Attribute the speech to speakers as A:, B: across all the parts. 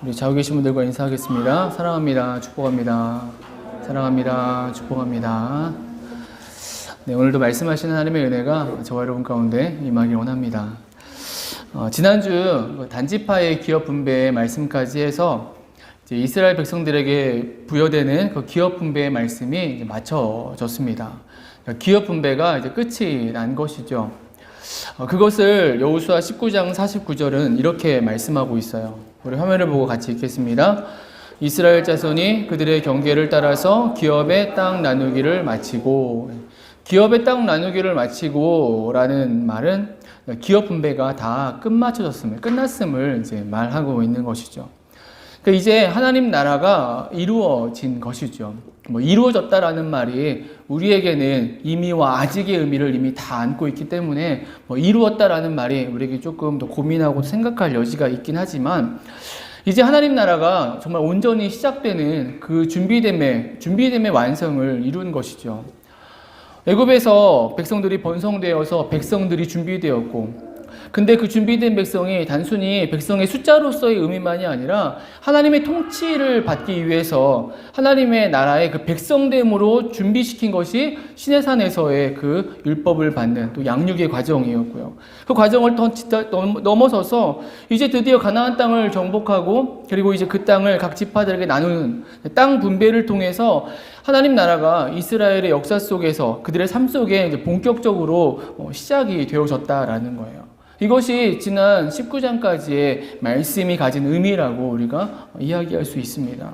A: 우리 좌우 계신 분들과 인사하겠습니다. 사랑합니다. 축복합니다. 사랑합니다. 축복합니다. 네, 오늘도 말씀하시는 하나님의 은혜가 저와 여러분 가운데 임하길 원합니다. 지난주 단지파의 기업 분배의 말씀까지 해서 이제 이스라엘 백성들에게 부여되는 그 기업 분배의 말씀이 이제 맞춰졌습니다. 기업 분배가 이제 끝이 난 것이죠. 그것을 여호수아 19장 49절은 이렇게 말씀하고 있어요. 우리 화면을 보고 같이 읽겠습니다. 이스라엘 자손이 그들의 경계를 따라서 기업의 땅 나누기를 마치고, 기업의 땅 나누기를 마치고 라는 말은 기업 분배가 다 끝났음을 이제 말하고 있는 것이죠. 그러니까 이제 하나님 나라가 이루어진 것이죠. 이루어졌다라는 말이 우리에게는 이미와 아직의 의미를 이미 다 안고 있기 때문에 이루었다라는 말이 우리에게 조금 더 고민하고 생각할 여지가 있긴 하지만, 이제 하나님 나라가 정말 온전히 시작되는 그 준비됨의 완성을 이룬 것이죠. 애굽에서 백성들이 번성되어서 백성들이 준비되었고, 근데 그 준비된 백성이 단순히 백성의 숫자로서의 의미만이 아니라 하나님의 통치를 받기 위해서 하나님의 나라의 그 백성됨으로 준비시킨 것이 시내산에서의 그 율법을 받는 또 양육의 과정이었고요. 그 과정을 더 넘어서서 이제 드디어 가나안 땅을 정복하고, 그리고 이제 그 땅을 각 지파들에게 나누는 땅 분배를 통해서 하나님 나라가 이스라엘의 역사 속에서 그들의 삶 속에 이제 본격적으로 시작이 되어졌다라는 거예요. 이것이 지난 19장까지의 말씀이 가진 의미라고 우리가 이야기할 수 있습니다.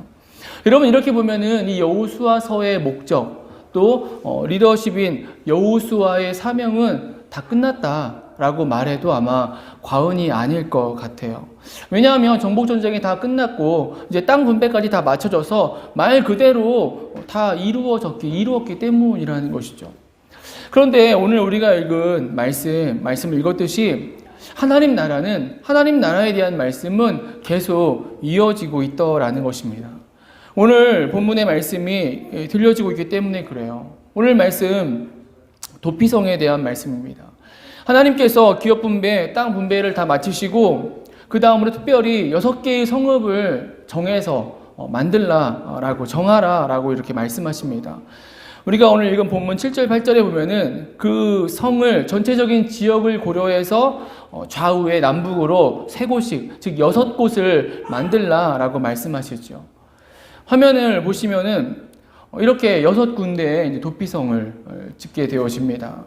A: 여러분, 이렇게 보면은 이 여호수아서의 목적, 또 리더십인 여호수아의 사명은 다 끝났다라고 말해도 아마 과언이 아닐 것 같아요. 왜냐하면 정복전쟁이 다 끝났고 이제 땅 분배까지 다 맞춰져서 말 그대로 다 이루었기 때문이라는 것이죠. 그런데 오늘 우리가 읽은 말씀을 읽었듯이 하나님 나라에 대한 말씀은 계속 이어지고 있더라는 것입니다. 오늘 본문의 말씀이 들려지고 있기 때문에 그래요. 오늘 말씀 도피성에 대한 말씀입니다. 하나님께서 기업 분배, 땅 분배를 다 마치시고 그 다음으로 특별히 6개의 성읍을 정해서 정하라라고 이렇게 말씀하십니다. 우리가 오늘 읽은 본문 7절, 8절에 보면은 그 성을 전체적인 지역을 고려해서 좌우에 남북으로 3곳씩, 즉 6곳을 만들라라고 말씀하시죠. 화면을 보시면은 이렇게 6군데의 도피성을 짓게 되어집니다.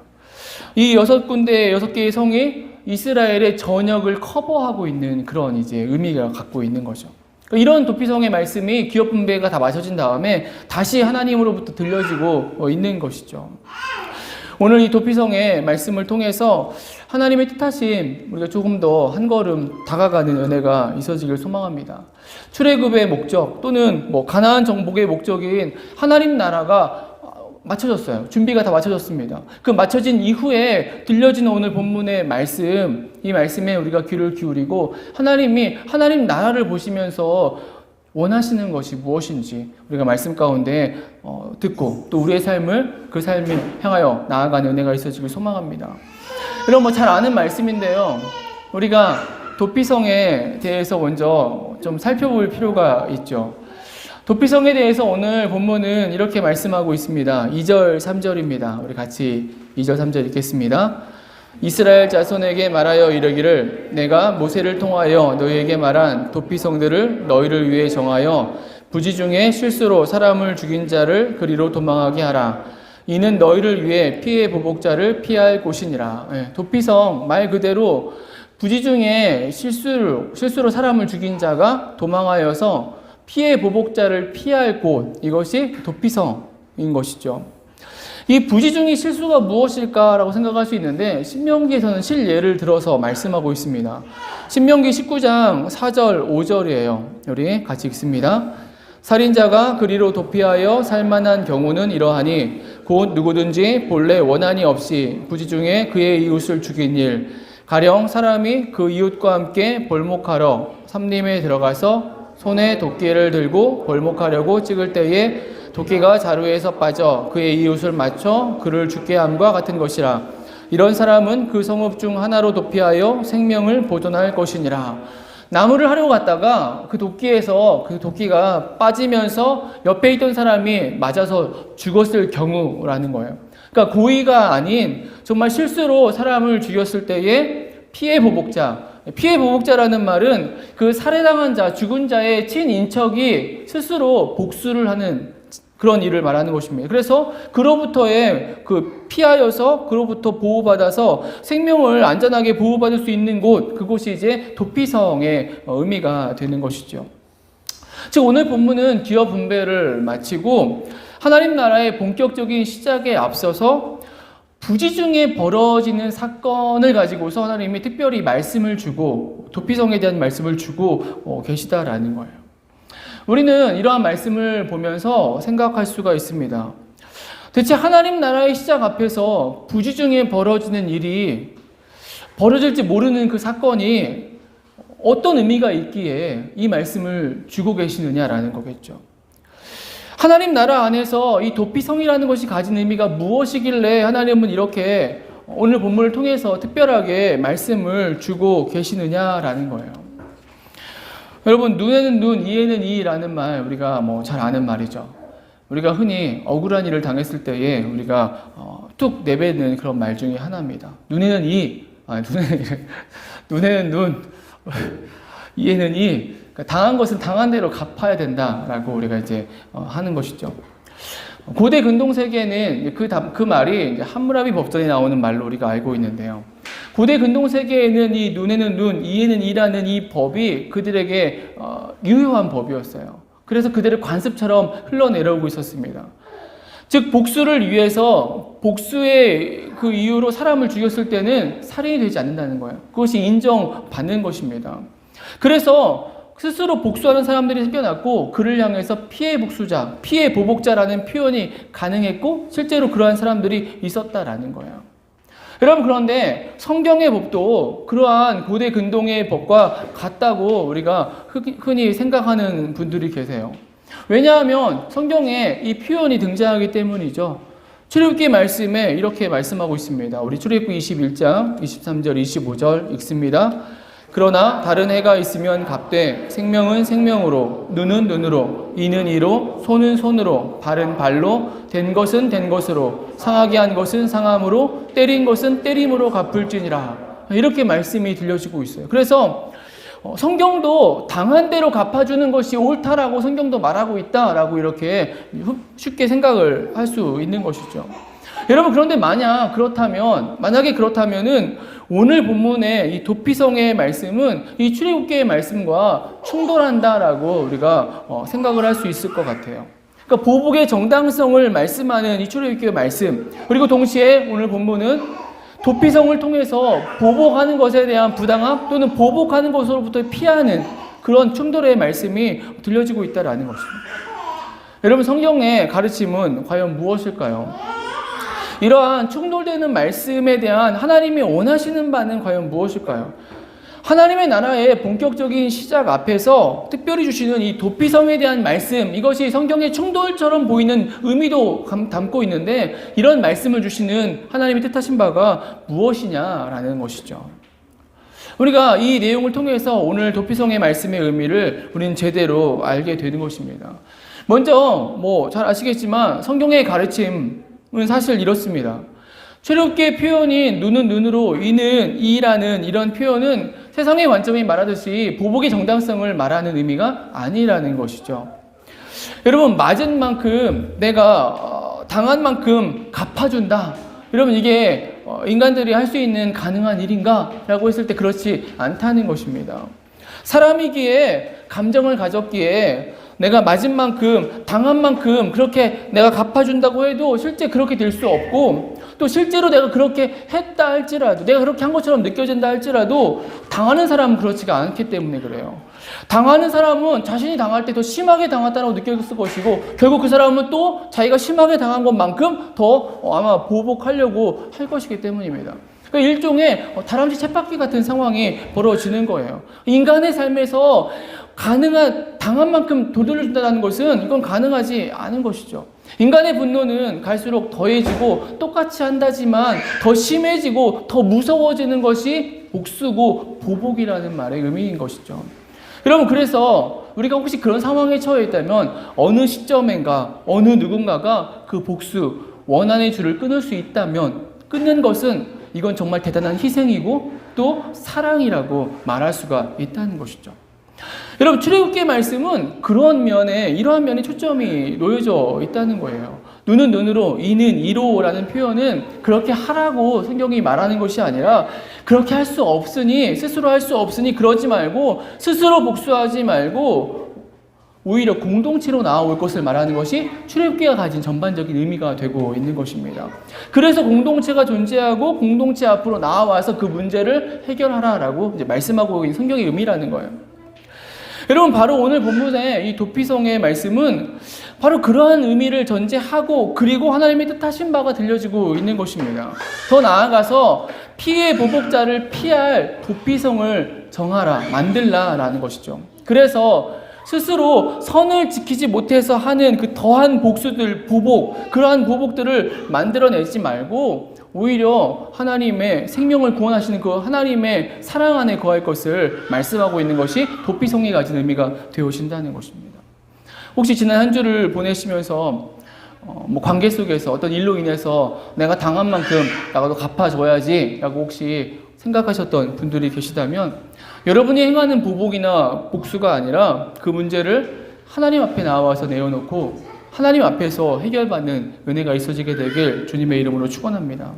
A: 이 6개의 성이 이스라엘의 전역을 커버하고 있는 그런 이제 의미가 갖고 있는 거죠. 이런 도피성의 말씀이 기업 분배가 다 마쳐진 다음에 다시 하나님으로부터 들려지고 있는 것이죠. 오늘 이 도피성의 말씀을 통해서 하나님의 뜻하심, 우리가 조금 더 한 걸음 다가가는 은혜가 있어지길 소망합니다. 출애굽의 목적 또는 가나안 정복의 목적인 하나님 나라가 맞춰졌어요. 준비가 다 맞춰졌습니다. 그 맞춰진 이후에 들려지는 오늘 본문의 말씀, 이 말씀에 우리가 귀를 기울이고 하나님이 하나님 나라를 보시면서 원하시는 것이 무엇인지 우리가 말씀 가운데 듣고 또 우리의 그 삶을 향하여 나아가는 은혜가 있어지길 소망합니다. 여러분, 잘 아는 말씀인데요. 우리가 도피성에 대해서 먼저 좀 살펴볼 필요가 있죠. 도피성에 대해서 오늘 본문은 이렇게 말씀하고 있습니다. 2절, 3절입니다. 우리 같이 2절, 3절 읽겠습니다. 이스라엘 자손에게 말하여 이르기를 내가 모세를 통하여 너희에게 말한 도피성들을 너희를 위해 정하여 부지 중에 실수로 사람을 죽인 자를 그리로 도망하게 하라. 이는 너희를 위해 피해 보복자를 피할 곳이니라. 도피성 말 그대로 부지 중에 실수로 사람을 죽인 자가 도망하여서 피해 보복자를 피할 곳, 이것이 도피성인 것이죠. 이 부지 중의 실수가 무엇일까라고 생각할 수 있는데 신명기에서는 실예를 들어서 말씀하고 있습니다. 신명기 19장 4절, 5절이에요. 우리 같이 읽습니다. 살인자가 그리로 도피하여 살만한 경우는 이러하니 곧 누구든지 본래 원한이 없이 부지 중에 그의 이웃을 죽인 일, 가령 사람이 그 이웃과 함께 벌목하러 삼림에 들어가서 손에 도끼를 들고 벌목하려고 찍을 때에 도끼가 자루에서 빠져 그의 이웃을 맞춰 그를 죽게 함과 같은 것이라. 이런 사람은 그 성읍 중 하나로 도피하여 생명을 보존할 것이니라. 나무를 하려고 갔다가 그 도끼에서 그 도끼가 빠지면서 옆에 있던 사람이 맞아서 죽었을 경우라는 거예요. 그러니까 고의가 아닌 정말 실수로 사람을 죽였을 때의 피해 보복자. 피해 보복자라는 말은 그 살해당한 자, 죽은 자의 친인척이 스스로 복수를 하는 그런 일을 말하는 것입니다. 그래서 그로부터의 그 피하여서 그로부터 보호받아서 생명을 안전하게 보호받을 수 있는 곳, 그곳이 이제 도피성의 의미가 되는 것이죠. 즉 오늘 본문은 기업 분배를 마치고 하나님 나라의 본격적인 시작에 앞서서 부지 중에 벌어지는 사건을 가지고서 하나님이 특별히 말씀을 주고 도피성에 대한 말씀을 주고 계시다라는 거예요. 우리는 이러한 말씀을 보면서 생각할 수가 있습니다. 대체 하나님 나라의 시작 앞에서 부지 중에 벌어지는 일이 벌어질지 모르는 그 사건이 어떤 의미가 있기에 이 말씀을 주고 계시느냐라는 거겠죠. 하나님 나라 안에서 이 도피성이라는 것이 가진 의미가 무엇이길래 하나님은 이렇게 오늘 본문을 통해서 특별하게 말씀을 주고 계시느냐라는 거예요. 여러분, 눈에는 눈, 이에는 이라는 말 우리가 잘 아는 말이죠. 우리가 흔히 억울한 일을 당했을 때에 우리가 툭 내뱉는 그런 말 중에 하나입니다. 눈에는 이, 눈에는 눈, 이에는 이. 그러니까 당한 것은 당한 대로 갚아야 된다라고 우리가 이제 하는 것이죠. 고대 근동 세계에는 그 말이 이제 함무라비 법전에 나오는 말로 우리가 알고 있는데요. 고대 근동 세계에는 이 눈에는 눈, 이에는 이라는 이 법이 그들에게 유효한 법이었어요. 그래서 그들의 관습처럼 흘러내려오고 있었습니다. 즉 복수를 위해서 복수의 그 이유로 사람을 죽였을 때는 살인이 되지 않는다는 거예요. 그것이 인정받는 것입니다. 그래서 스스로 복수하는 사람들이 생겨났고 그를 향해서 피해 복수자, 피해 보복자라는 표현이 가능했고 실제로 그러한 사람들이 있었다라는 거예요. 여러분, 그런데 성경의 법도 그러한 고대 근동의 법과 같다고 우리가 흔히 생각하는 분들이 계세요. 왜냐하면 성경에 이 표현이 등장하기 때문이죠. 출애굽기 말씀에 이렇게 말씀하고 있습니다. 우리 출애굽기 21장 23절 25절 읽습니다. 그러나 다른 해가 있으면 갑되 생명은 생명으로 눈은 눈으로 이는 이로 손은 손으로 발은 발로 된 것은 된 것으로 상하게 한 것은 상함으로 때린 것은 때림으로 갚을지니라. 이렇게 말씀이 들려지고 있어요. 그래서 성경도 당한 대로 갚아주는 것이 옳다라고 성경도 말하고 있다라고 이렇게 쉽게 생각을 할 수 있는 것이죠. 여러분, 그런데 만약에 그렇다면은 오늘 본문의 이 도피성의 말씀은 이 출애굽기의 말씀과 충돌한다라고 우리가 생각을 할 수 있을 것 같아요. 그러니까 보복의 정당성을 말씀하는 이 출애굽기의 말씀, 그리고 동시에 오늘 본문은 도피성을 통해서 보복하는 것에 대한 부당함 또는 보복하는 것으로부터 피하는 그런 충돌의 말씀이 들려지고 있다라는 것입니다. 여러분, 성경의 가르침은 과연 무엇일까요? 이러한 충돌되는 말씀에 대한 하나님이 원하시는 바는 과연 무엇일까요? 하나님의 나라의 본격적인 시작 앞에서 특별히 주시는 이 도피성에 대한 말씀, 이것이 성경의 충돌처럼 보이는 의미도 담고 있는데 이런 말씀을 주시는 하나님이 뜻하신 바가 무엇이냐라는 것이죠. 우리가 이 내용을 통해서 오늘 도피성의 말씀의 의미를 우리는 제대로 알게 되는 것입니다. 먼저 잘 아시겠지만 성경의 가르침 사실 이렇습니다. 출애굽기의 표현이 눈은 눈으로 이는 이라는 이런 표현은 세상의 관점이 말하듯이 보복의 정당성을 말하는 의미가 아니라는 것이죠. 여러분, 맞은 만큼 내가 당한 만큼 갚아준다. 여러분, 이게 인간들이 할 수 있는 가능한 일인가? 라고 했을 때 그렇지 않다는 것입니다. 사람이기에 감정을 가졌기에 내가 맞은 만큼, 당한 만큼 그렇게 내가 갚아준다고 해도 실제 그렇게 될 수 없고 또 실제로 내가 그렇게 했다 할지라도 내가 그렇게 한 것처럼 느껴진다 할지라도 당하는 사람은 그렇지가 않기 때문에 그래요. 당하는 사람은 자신이 당할 때 더 심하게 당했다고 느꼈을 것이고 결국 그 사람은 또 자기가 심하게 당한 것만큼 더 아마 보복하려고 할 것이기 때문입니다. 그러니까 일종의 다람쥐 쳇바퀴 같은 상황이 벌어지는 거예요. 인간의 삶에서 당한 만큼 돌려준다는 것은 이건 가능하지 않은 것이죠. 인간의 분노는 갈수록 더해지고 똑같이 한다지만 더 심해지고 더 무서워지는 것이 복수고 보복이라는 말의 의미인 것이죠. 여러분, 그래서 우리가 혹시 그런 상황에 처해 있다면 어느 시점인가 어느 누군가가 그 복수, 원한의 줄을 끊을 수 있다면 끊는 것은 이건 정말 대단한 희생이고 또 사랑이라고 말할 수가 있다는 것이죠. 여러분, 출애굽기의 말씀은 그러한 면에, 이러한 면에 초점이 놓여져 있다는 거예요. 눈은 눈으로, 이는 이로라는 표현은 그렇게 하라고 성경이 말하는 것이 아니라 그렇게 할 수 없으니, 스스로 할 수 없으니 그러지 말고, 스스로 복수하지 말고 오히려 공동체로 나아올 것을 말하는 것이 출애굽기가 가진 전반적인 의미가 되고 있는 것입니다. 그래서 공동체가 존재하고 공동체 앞으로 나와서 그 문제를 해결하라라고 이제 말씀하고 있는 성경의 의미라는 거예요. 여러분, 바로 오늘 본문의 이 도피성의 말씀은 바로 그러한 의미를 전제하고, 그리고 하나님의 뜻하신 바가 들려지고 있는 것입니다. 더 나아가서 피해 보복자를 피할 도피성을 정하라, 만들라라는 것이죠. 그래서 스스로 선을 지키지 못해서 하는 그 더한 복수들, 보복, 그러한 보복들을 만들어내지 말고 오히려 하나님의 생명을 구원하시는 그 하나님의 사랑 안에 거할 것을 말씀하고 있는 것이 도피성이 가진 의미가 되어진다는 것입니다. 혹시 지난 한 주를 보내시면서 관계 속에서 어떤 일로 인해서 내가 당한 만큼 나도 갚아줘야지 라고 혹시 생각하셨던 분들이 계시다면, 여러분이 행하는 보복이나 복수가 아니라 그 문제를 하나님 앞에 나와서 내어놓고 하나님 앞에서 해결받는 은혜가 있어지게 되길 주님의 이름으로 축원합니다.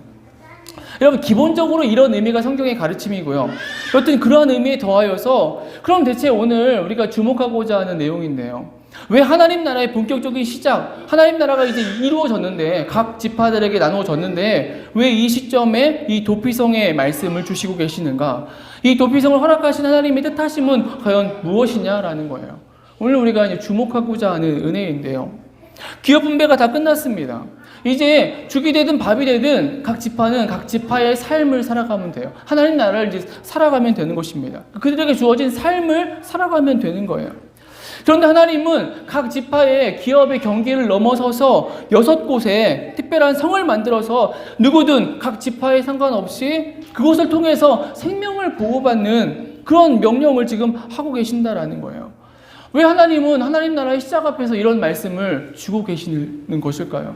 A: 여러분, 기본적으로 이런 의미가 성경의 가르침이고요. 여튼 그러한 의미에 더하여서, 그럼 대체 오늘 우리가 주목하고자 하는 내용인데요. 왜 하나님 나라의 본격적인 시작, 하나님 나라가 이제 이루어졌는데, 각 지파들에게 나누어졌는데 왜 이 시점에 이 도피성의 말씀을 주시고 계시는가? 이 도피성을 허락하신 하나님의 뜻하심은 과연 무엇이냐라는 거예요. 오늘 우리가 이제 주목하고자 하는 은혜인데요. 기업 분배가 다 끝났습니다. 이제 죽이 되든 밥이 되든 각 지파는 각 지파의 삶을 살아가면 돼요. 하나님 나라를 이제 살아가면 되는 것입니다. 그들에게 주어진 삶을 살아가면 되는 거예요. 그런데 하나님은 각 지파의 기업의 경계를 넘어서서 6곳에 특별한 성을 만들어서 누구든 각 지파에 상관없이 그곳을 통해서 생명을 보호받는 그런 명령을 지금 하고 계신다라는 거예요. 왜 하나님은 하나님 나라의 시작 앞에서 이런 말씀을 주고 계시는 것일까요?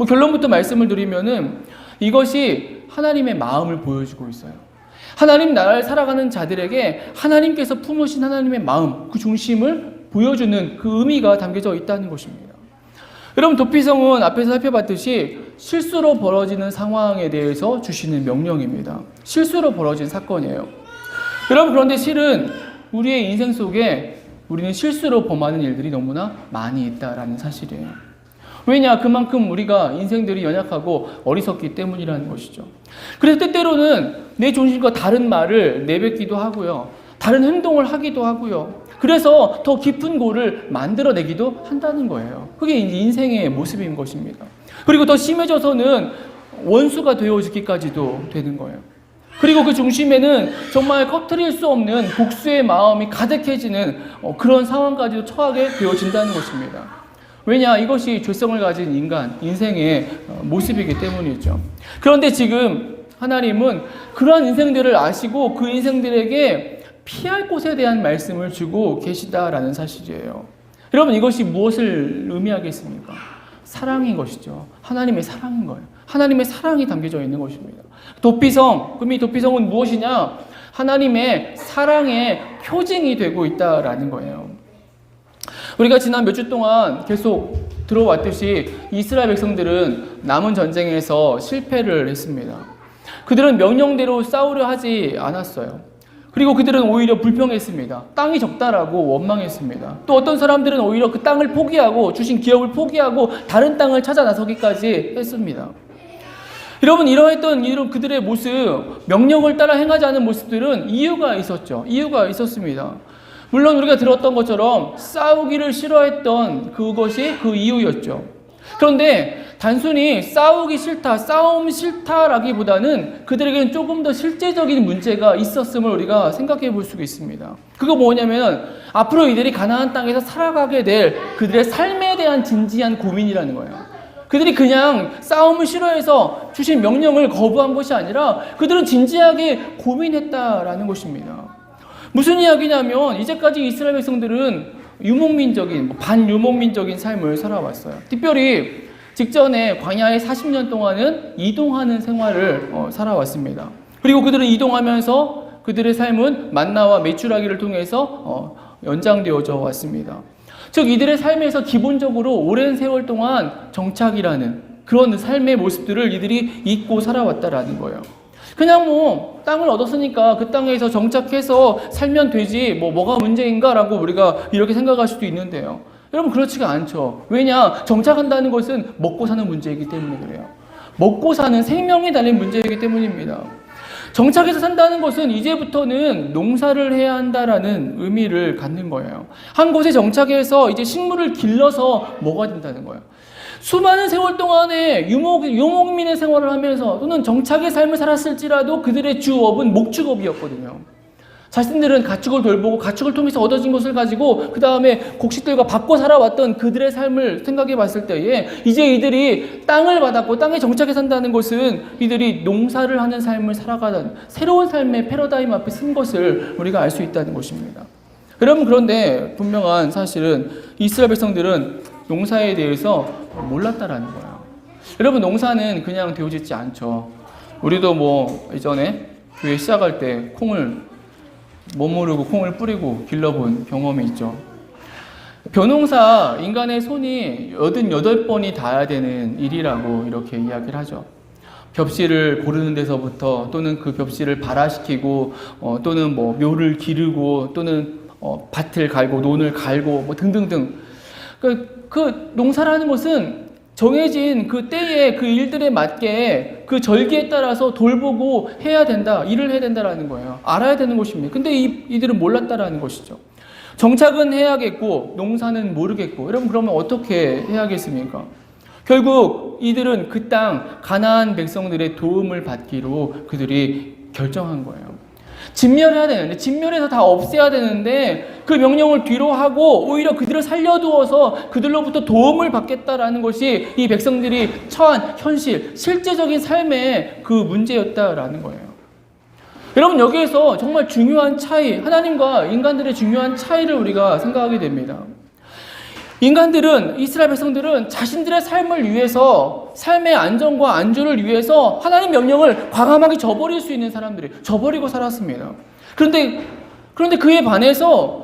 A: 결론부터 말씀을 드리면은 이것이 하나님의 마음을 보여주고 있어요. 하나님 나라를 살아가는 자들에게 하나님께서 품으신 하나님의 마음, 그 중심을 보여주는 그 의미가 담겨져 있다는 것입니다. 여러분, 도피성은 앞에서 살펴봤듯이 실수로 벌어지는 상황에 대해서 주시는 명령입니다. 실수로 벌어진 사건이에요. 여러분, 그런데 실은 우리의 인생 속에 우리는 실수로 범하는 일들이 너무나 많이 있다라는 사실이에요. 왜냐? 그만큼 우리가 인생들이 연약하고 어리석기 때문이라는 것이죠. 그래서 때때로는 내 존심과 다른 말을 내뱉기도 하고요. 다른 행동을 하기도 하고요. 그래서 더 깊은 골을 만들어내기도 한다는 거예요. 그게 이제 인생의 모습인 것입니다. 그리고 더 심해져서는 원수가 되어지기까지도 되는 거예요. 그리고 그 중심에는 정말 꺼트릴 수 없는 복수의 마음이 가득해지는 그런 상황까지도 처하게 되어진다는 것입니다. 왜냐? 이것이 죄성을 가진 인간, 인생의 모습이기 때문이죠. 그런데 지금 하나님은 그러한 인생들을 아시고 그 인생들에게 피할 곳에 대한 말씀을 주고 계시다라는 사실이에요. 여러분, 이것이 무엇을 의미하겠습니까? 사랑인 것이죠. 하나님의 사랑인 거예요. 하나님의 사랑이 담겨져 있는 것입니다. 도피성, 그럼 이 도피성은 무엇이냐? 하나님의 사랑의 표징이 되고 있다라는 거예요. 우리가 지난 몇 주 동안 계속 들어왔듯이 이스라엘 백성들은 남은 전쟁에서 실패를 했습니다. 그들은 명령대로 싸우려 하지 않았어요. 그리고 그들은 오히려 불평했습니다. 땅이 적다라고 원망했습니다. 또 어떤 사람들은 오히려 그 땅을 포기하고 주신 기업을 포기하고 다른 땅을 찾아 나서기까지 했습니다. 여러분, 이러했던 그들의 모습, 명령을 따라 행하지 않은 모습들은 이유가 있었죠. 이유가 있었습니다. 물론 우리가 들었던 것처럼 싸우기를 싫어했던 그것이 그 이유였죠. 그런데 단순히 싸우기 싫다, 싸움 싫다라기보다는 그들에게는 조금 더 실제적인 문제가 있었음을 우리가 생각해 볼 수가 있습니다. 그거 뭐냐면 앞으로 이들이 가나안 땅에서 살아가게 될 그들의 삶에 대한 진지한 고민이라는 거예요. 그들이 그냥 싸움을 싫어해서 주신 명령을 거부한 것이 아니라 그들은 진지하게 고민했다라는 것입니다. 무슨 이야기냐면 이제까지 이스라엘 백성들은 유목민적인, 반유목민적인 삶을 살아왔어요. 특별히 직전에 광야에 40년 동안은 이동하는 생활을 살아왔습니다. 그리고 그들은 이동하면서 그들의 삶은 만나와 메추라기를 통해서 연장되어져 왔습니다. 즉 이들의 삶에서 기본적으로 오랜 세월 동안 정착이라는 그런 삶의 모습들을 이들이 잊고 살아왔다라는 거예요. 그냥 땅을 얻었으니까 그 땅에서 정착해서 살면 되지 뭐가 문제인가라고 우리가 이렇게 생각할 수도 있는데요. 여러분 그렇지가 않죠. 왜냐? 정착한다는 것은 먹고 사는 문제이기 때문에 그래요. 먹고 사는 생명이 달린 문제이기 때문입니다. 정착해서 산다는 것은 이제부터는 농사를 해야 한다라는 의미를 갖는 거예요. 한 곳에 정착해서 이제 식물을 길러서 먹어야 된다는 거예요. 수많은 세월 동안에 유목민의 생활을 하면서 또는 정착의 삶을 살았을지라도 그들의 주업은 목축업이었거든요. 자신들은 가축을 돌보고 가축을 통해서 얻어진 것을 가지고 그 다음에 곡식들과 바꿔 살아왔던 그들의 삶을 생각해 봤을 때에 이제 이들이 땅을 받았고 땅에 정착해 산다는 것은 이들이 농사를 하는 삶을 살아가는 새로운 삶의 패러다임 앞에 쓴 것을 우리가 알 수 있다는 것입니다. 여러분 그런데 분명한 사실은 이스라엘 백성들은 농사에 대해서 몰랐다라는 거예요. 여러분 농사는 그냥 되어지지 않죠. 우리도 예전에 교회 시작할 때 콩을 못 모르고 콩을 뿌리고 길러본 경험이 있죠. 벼농사 인간의 손이 88번이 닿아야 되는 일이라고 이렇게 이야기를 하죠. 벽실을 고르는 데서부터 또는 그 벽실을 발화시키고 또는 묘를 기르고 또는 밭을 갈고 논을 갈고 등등등. 그 농사라는 것은 정해진 그 때에 그 일들에 맞게 그 절기에 따라서 돌보고 해야 된다, 일을 해야 된다라는 거예요. 알아야 되는 것입니다. 근데 이들은 몰랐다라는 것이죠. 정착은 해야겠고 농사는 모르겠고. 여러분 그러면 어떻게 해야겠습니까? 결국 이들은 그 땅 가나안 백성들의 도움을 받기로 그들이 결정한 거예요. 진멸해야 되는데, 진멸해서 다 없애야 되는데 그 명령을 뒤로 하고 오히려 그들을 살려두어서 그들로부터 도움을 받겠다라는 것이 이 백성들이 처한 현실, 실제적인 삶의 그 문제였다라는 거예요. 여러분 여기에서 정말 중요한 차이, 하나님과 인간들의 중요한 차이를 우리가 생각하게 됩니다. 인간들은, 이스라엘 백성들은 자신들의 삶을 위해서, 삶의 안정과 안주를 위해서 하나님 명령을 과감하게 저버릴 수 있는 사람들이 저버리고 살았습니다. 그런데 그에 반해서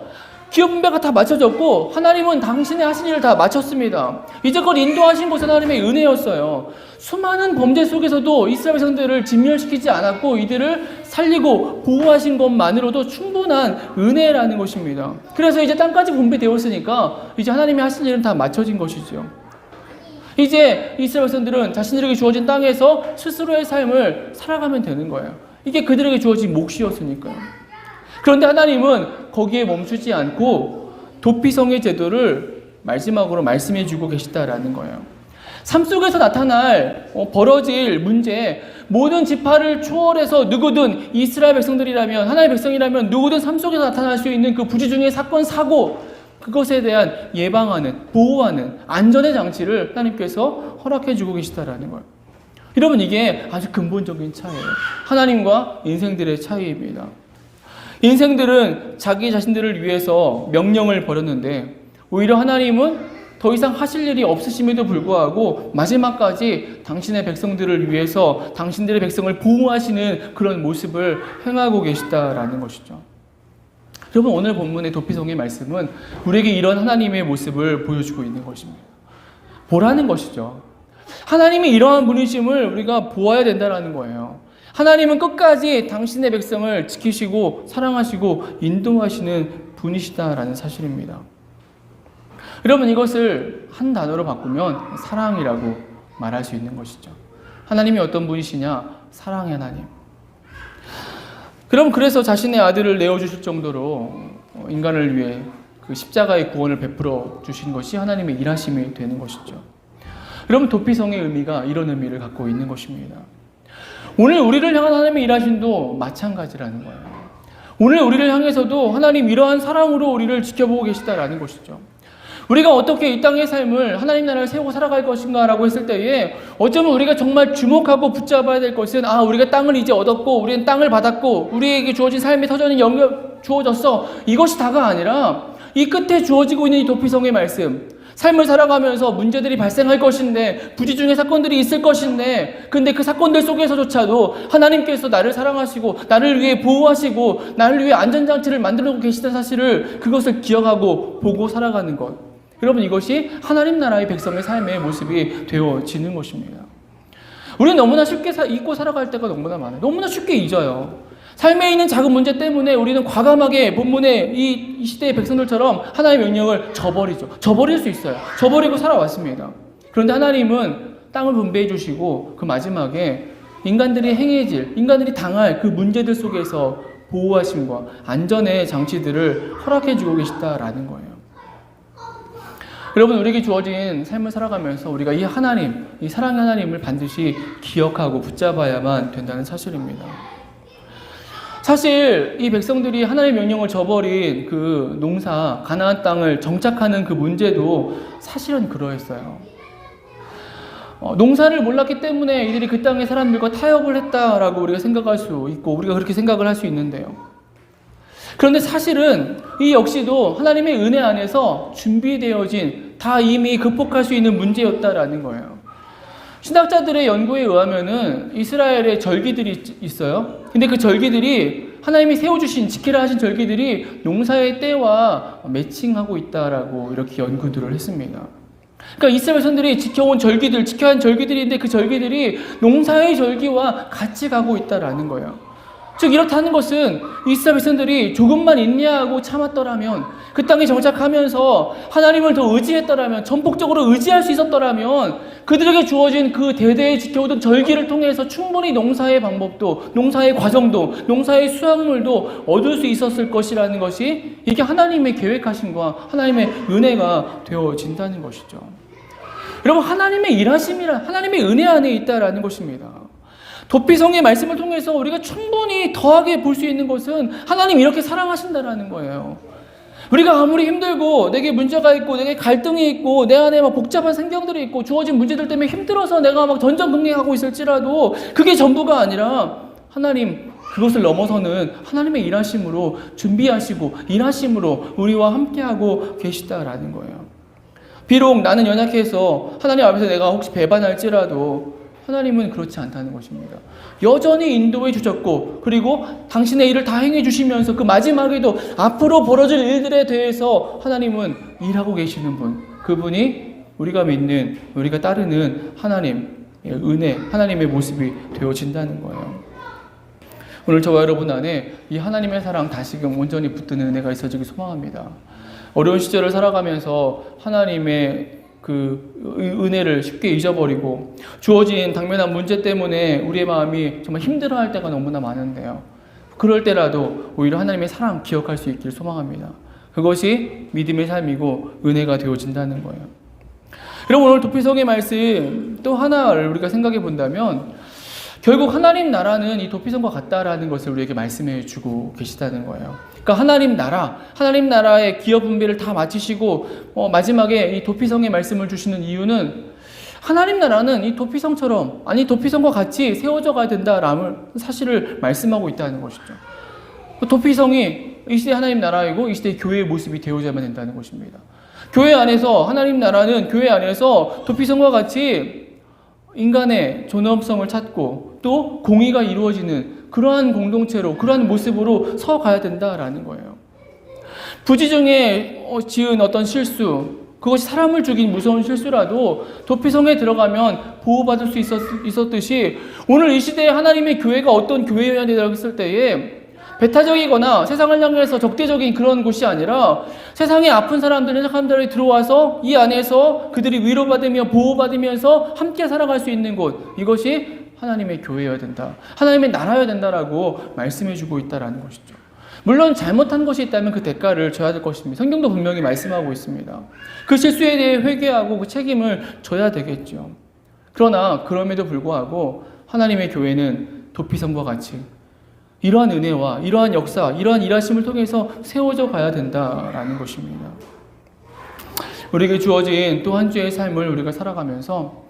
A: 기업 분배가 다 맞춰졌고 하나님은 당신의 하신 일을 다 마쳤습니다. 이제껏 인도하신 것은 하나님의 은혜였어요. 수많은 범죄 속에서도 이스라엘 백성들을 진멸시키지 않았고 이들을 살리고 보호하신 것만으로도 충분한 은혜라는 것입니다. 그래서 이제 땅까지 분배되었으니까 이제 하나님이 하신 일은 다 마쳐진 것이죠. 이제 이스라엘 백성들은 자신들에게 주어진 땅에서 스스로의 삶을 살아가면 되는 거예요. 이게 그들에게 주어진 몫이었으니까요. 그런데 하나님은 거기에 멈추지 않고 도피성의 제도를 마지막으로 말씀해 주고 계시다라는 거예요. 삶 속에서 나타날 벌어질 문제, 모든 지파를 초월해서 누구든 이스라엘 백성들이라면, 하나님의 백성이라면 누구든 삶 속에서 나타날 수 있는 그 부지중의 사건, 사고, 그것에 대한 예방하는, 보호하는 안전의 장치를 하나님께서 허락해 주고 계시다라는 거예요. 여러분 이게 아주 근본적인 차이예요. 하나님과 인생들의 차이입니다. 인생들은 자기 자신들을 위해서 명령을 버렸는데 오히려 하나님은 더 이상 하실 일이 없으심에도 불구하고 마지막까지 당신의 백성들을 위해서 당신들의 백성을 보호하시는 그런 모습을 행하고 계시다라는 것이죠. 여러분 오늘 본문의 도피성의 말씀은 우리에게 이런 하나님의 모습을 보여주고 있는 것입니다. 보라는 것이죠. 하나님이 이러한 분이심을 우리가 보아야 된다는 거예요. 하나님은 끝까지 당신의 백성을 지키시고 사랑하시고 인도하시는 분이시다라는 사실입니다. 여러분 이것을 한 단어로 바꾸면 사랑이라고 말할 수 있는 것이죠. 하나님이 어떤 분이시냐? 사랑의 하나님. 그래서 자신의 아들을 내어주실 정도로 인간을 위해 그 십자가의 구원을 베풀어 주신 것이 하나님의 일하심이 되는 것이죠. 여러분 도피성의 의미가 이런 의미를 갖고 있는 것입니다. 오늘 우리를 향한 하나님의 일하심도 마찬가지라는 거예요. 오늘 우리를 향해서도 하나님 이러한 사랑으로 우리를 지켜보고 계시다라는 것이죠. 우리가 어떻게 이 땅의 삶을 하나님 나라를 세우고 살아갈 것인가라고 했을 때에 어쩌면 우리가 정말 주목하고 붙잡아야 될 것은 우리가 땅을 이제 얻었고 우리는 땅을 받았고 우리에게 주어진 삶의 터전이 주어졌어. 이것이 다가 아니라 이 끝에 주어지고 있는 이 도피성의 말씀, 삶을 살아가면서 문제들이 발생할 것인데, 부지중의 사건들이 있을 것인데, 근데 그 사건들 속에서조차도 하나님께서 나를 사랑하시고 나를 위해 보호하시고 나를 위해 안전장치를 만들어 계시다는 사실을, 그것을 기억하고 보고 살아가는 것. 여러분, 이것이 하나님 나라의 백성의 삶의 모습이 되어지는 것입니다. 우리는 너무나 쉽게 잊고 살아갈 때가 너무나 많아요. 너무나 쉽게 잊어요. 삶에 있는 작은 문제 때문에 우리는 과감하게 본문의 이 시대의 백성들처럼 하나님의 명령을 저버리죠. 저버릴 수 있어요. 저버리고 살아왔습니다. 그런데 하나님은 땅을 분배해 주시고 그 마지막에 인간들이 행해질, 인간들이 당할 그 문제들 속에서 보호하심과 안전의 장치들을 허락해 주고 계시다라는 거예요. 여러분, 우리에게 주어진 삶을 살아가면서 우리가 이 하나님, 이 사랑의 하나님을 반드시 기억하고 붙잡아야만 된다는 사실입니다. 사실 이 백성들이 하나님의 명령을 저버린 그 농사, 가나안 땅을 정착하는 그 문제도 사실은 그러했어요. 농사를 몰랐기 때문에 이들이 그 땅의 사람들과 타협을 했다라고 우리가 생각할 수 있고, 우리가 그렇게 생각을 할 수 있는데요. 그런데 사실은 이 역시도 하나님의 은혜 안에서 준비되어진, 다 이미 극복할 수 있는 문제였다라는 거예요. 신학자들의 연구에 의하면은 이스라엘의 절기들이 있어요. 근데 그 절기들이 하나님이 세워주신, 지키라 하신 절기들이 농사의 때와 매칭하고 있다라고 이렇게 연구들을 했습니다. 그러니까 이스라엘 백성들이 지켜온 절기들, 지켜야 한 절기들인데 그 절기들이 농사의 절기와 같이 가고 있다라는 거예요. 즉 이렇다는 것은 이스라엘 백성들이 조금만 인내하고 참았더라면, 그 땅에 정착하면서 하나님을 더 의지했더라면, 전폭적으로 의지할 수 있었더라면 그들에게 주어진 그 대대에 지켜오던 절기를 통해서 충분히 농사의 방법도, 농사의 과정도, 농사의 수확물도 얻을 수 있었을 것이라는 것이, 이게 하나님의 계획하심과 하나님의 은혜가 되어진다는 것이죠. 여러분, 하나님의 일하심이란 하나님의 은혜 안에 있다라는 것입니다. 도피성의 말씀을 통해서 우리가 충분히 더하게 볼 수 있는 것은 하나님 이렇게 사랑하신다라는 거예요. 우리가 아무리 힘들고 내게 문제가 있고 내게 갈등이 있고 내 안에 막 복잡한 생경들이 있고 주어진 문제들 때문에 힘들어서 내가 막 전전긍긍하고 있을지라도 그게 전부가 아니라 하나님, 그것을 넘어서는 하나님의 일하심으로 준비하시고 일하심으로 우리와 함께하고 계시다라는 거예요. 비록 나는 연약해서 하나님 앞에서 내가 혹시 배반할지라도 하나님은 그렇지 않다는 것입니다. 여전히 인도해 주셨고, 그리고 당신의 일을 다 행해 주시면서 그 마지막에도 앞으로 벌어질 일들에 대해서 하나님은 일하고 계시는 분, 그분이 우리가 믿는, 우리가 따르는 하나님의 은혜, 하나님의 모습이 되어진다는 거예요. 오늘 저와 여러분 안에 이 하나님의 사랑 다시금 온전히 붙드는 은혜가 있어지길 소망합니다. 어려운 시절을 살아가면서 하나님의 그 은혜를 쉽게 잊어버리고 주어진 당면한 문제 때문에 우리의 마음이 정말 힘들어할 때가 너무나 많은데요. 그럴 때라도 오히려 하나님의 사랑 기억할 수 있기를 소망합니다. 그것이 믿음의 삶이고 은혜가 되어진다는 거예요. 여러분, 오늘 도피성의 말씀 또 하나를 우리가 생각해 본다면 결국 하나님 나라는 이 도피성과 같다라는 것을 우리에게 말씀해 주고 계시다는 거예요. 그러니까 하나님 나라의 기업 분배를 다 마치시고 마지막에 이 도피성의 말씀을 주시는 이유는 하나님 나라는 이 도피성처럼, 아니 도피성과 같이 세워져 가야 된다라는 사실을 말씀하고 있다는 것이죠. 도피성이 이 시대 하나님 나라이고 이 시대 교회의 모습이 되어야만 된다는 것입니다. 교회 안에서, 하나님 나라는 교회 안에서 도피성과 같이 인간의 존엄성을 찾고 또 공의가 이루어지는 그러한 공동체로, 그러한 모습으로 서가야 된다라는 거예요. 부지중에 지은 어떤 실수, 그것이 사람을 죽인 무서운 실수라도 도피성에 들어가면 보호받을 수 있었듯이 오늘 이 시대에 하나님의 교회가 어떤 교회여야 된다고 했을 때에 배타적이거나 세상을 향해서 적대적인 그런 곳이 아니라 세상에 아픈 사람들이 들어와서 이 안에서 그들이 위로받으며 보호받으면서 함께 살아갈 수 있는 곳, 이것이 하나님의 교회여야 된다, 하나님의 나라여야 된다라고 말씀해주고 있다라는 것이죠. 물론 잘못한 것이 있다면 그 대가를 져야 될 것입니다. 성경도 분명히 말씀하고 있습니다. 그 실수에 대해 회개하고 그 책임을 져야 되겠죠. 그러나 그럼에도 불구하고 하나님의 교회는 도피성과 같이 이러한 은혜와 이러한 역사, 이러한 일하심을 통해서 세워져 가야 된다라는 것입니다. 우리에게 주어진 또 한 주의 삶을 우리가 살아가면서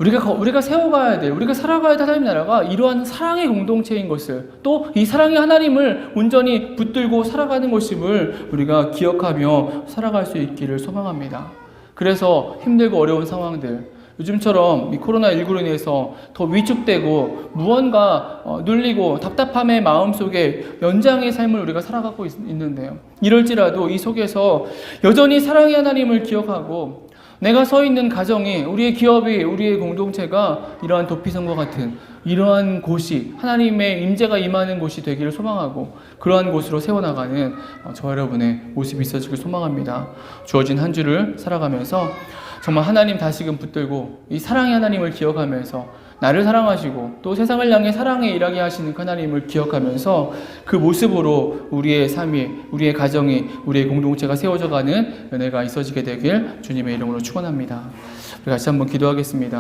A: 우리가 세워가야 될, 우리가 살아가야 될 하나님 나라가 이러한 사랑의 공동체인 것을, 또 이 사랑의 하나님을 온전히 붙들고 살아가는 것임을 우리가 기억하며 살아갈 수 있기를 소망합니다. 그래서 힘들고 어려운 상황들, 요즘처럼 이 코로나19로 인해서 더 위축되고 무언가 눌리고 답답함의 마음속에 연장의 삶을 우리가 살아가고 있는데요. 이럴지라도 이 속에서 여전히 사랑의 하나님을 기억하고 내가 서 있는 가정이, 우리의 기업이, 우리의 공동체가 이러한 도피성과 같은 이러한 곳이 하나님의 임재가 임하는 곳이 되기를 소망하고 그러한 곳으로 세워나가는 저 여러분의 모습이 있어지길 소망합니다. 주어진 한 주를 살아가면서 정말 하나님 다시금 붙들고 이 사랑의 하나님을 기억하면서 나를 사랑하시고 또 세상을 향해 사랑에 일하게 하시는 하나님을 기억하면서 그 모습으로 우리의 삶이, 우리의 가정이, 우리의 공동체가 세워져가는 은혜가 있어지게 되길 주님의 이름으로 축원합니다. 우리 같이 한번 기도하겠습니다.